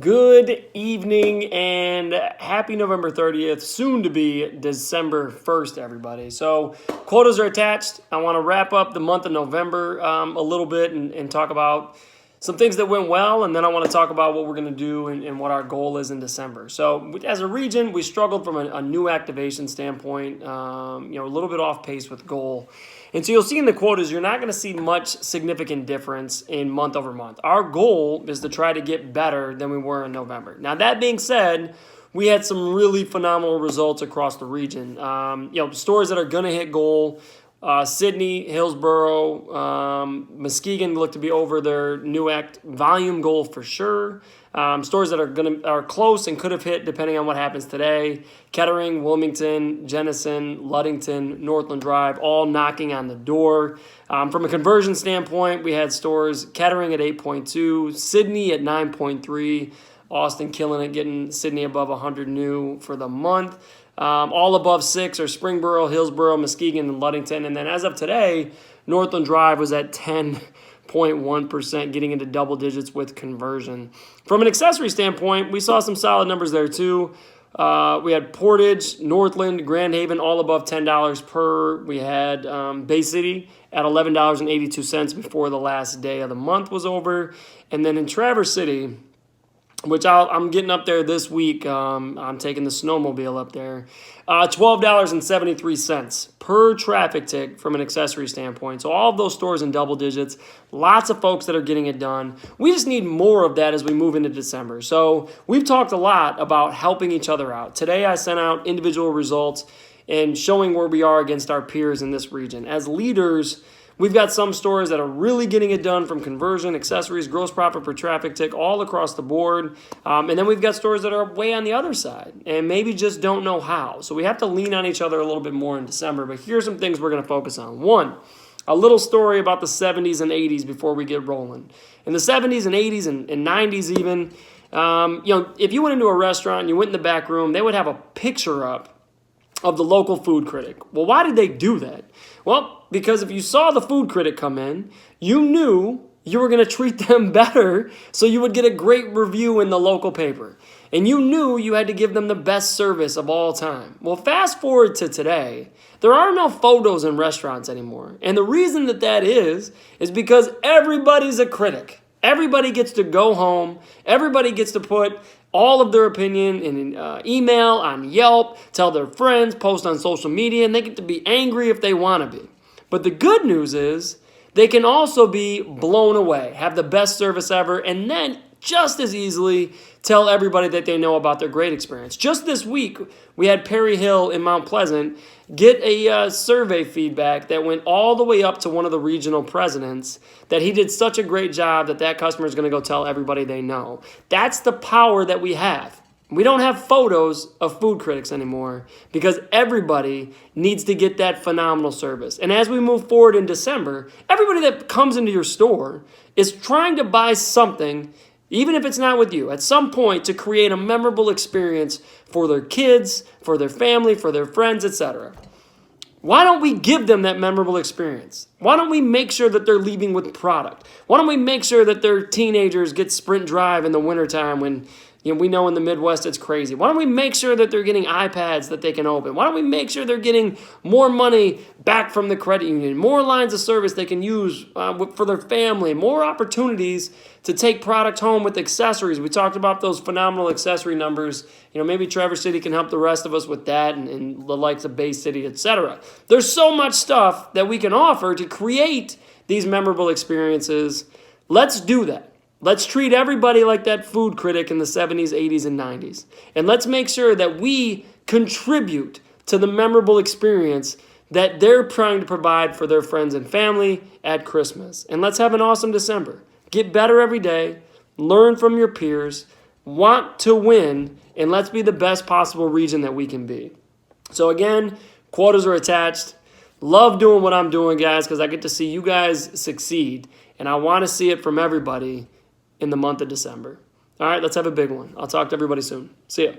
Good evening and happy November 30th, soon to be December 1st, everybody. So quotas are attached. I want to wrap up the month of November a little bit and talk about some things that went well, and then I want to talk about what we're going to do and what our goal is in December. So as a region, we struggled from a new activation standpoint, a little bit off pace with goal. And so you'll see in the quotas, you're not going to see much significant difference in month over month. Our goal is to try to get better than we were in November. Now, that being said, we had some really phenomenal results across the region. Stores that are going to hit goal. Sydney, Hillsborough, Muskegon look to be over their new act volume goal for sure. Stores that are close and could have hit depending on what happens today. Kettering, Wilmington, Jenison, Ludington, Northland Drive, all knocking on the door. From a conversion standpoint, we had stores Kettering at 8.2, Sydney at 9.3, Austin killing it, getting Sydney above 100 new for the month. All above 6 are Springboro, Hillsborough, Muskegon, and Ludington. And then as of today, Northland Drive was at 10.1%, getting into double digits with conversion. From an accessory standpoint, we saw some solid numbers there too. We had Portage, Northland, Grand Haven, all above $10 per. We had Bay City at $11.82 before the last day of the month was over. And then in Traverse City, which I'm getting up there this week. I'm taking the snowmobile up there. $12.73 per traffic tick from an accessory standpoint. So all of those stores in double digits. Lots of folks that are getting it done. We just need more of that as we move into December. So we've talked a lot about helping each other out. Today I sent out individual results and showing where we are against our peers in this region. As leaders, we've got some stores that are really getting it done from conversion, accessories, gross profit per traffic tick, all across the board. And then we've got stores that are way on the other side and maybe just don't know how. So we have to lean on each other a little bit more in December. But here's some things we're going to focus on. One, a little story about the 70s and 80s before we get rolling. In the 70s and 80s and 90s even, if you went into a restaurant and you went in the back room, they would have a picture up of the local food critic. Well, why did they do that? Well, because if you saw the food critic come in, you knew you were going to treat them better, so you would get a great review in the local paper. And you knew you had to give them the best service of all time. Well, fast forward to today, there are no photos in restaurants anymore. And the reason that is because everybody's a critic. Everybody gets to go home. Everybody gets to put all of their opinion in an email, on Yelp, tell their friends, post on social media, and they get to be angry if they want to be. But the good news is they can also be blown away, have the best service ever, and then just as easily tell everybody that they know about their great experience. Just this week, we had Perry Hill in Mount Pleasant get a survey feedback that went all the way up to one of the regional presidents that he did such a great job that customer is going to go tell everybody they know. That's the power that we have. We don't have photos of food critics anymore because everybody needs to get that phenomenal service. And as we move forward in December, everybody that comes into your store is trying to buy something, even if it's not with you, at some point to create a memorable experience for their kids, for their family, for their friends, etc. Why don't we give them that memorable experience? Why don't we make sure that they're leaving with product? Why don't we make sure that their teenagers get Sprint Drive in the wintertime when we know in the Midwest it's crazy? Why don't we make sure that they're getting iPads that they can open? Why don't we make sure they're getting more money back from the credit union, more lines of service they can use for their family, more opportunities to take product home with accessories? We talked about those phenomenal accessory numbers. Maybe Traverse City can help the rest of us with that and the likes of Bay City, etc. There's so much stuff that we can offer to create these memorable experiences. Let's do that. Let's treat everybody like that food critic in the 70s, 80s, and 90s. And let's make sure that we contribute to the memorable experience that they're trying to provide for their friends and family at Christmas. And let's have an awesome December. Get better every day. Learn from your peers. Want to win. And let's be the best possible region that we can be. So again, quotas are attached. Love doing what I'm doing, guys, because I get to see you guys succeed. And I want to see it from everybody in the month of December. All right, let's have a big one. I'll talk to everybody soon. See ya.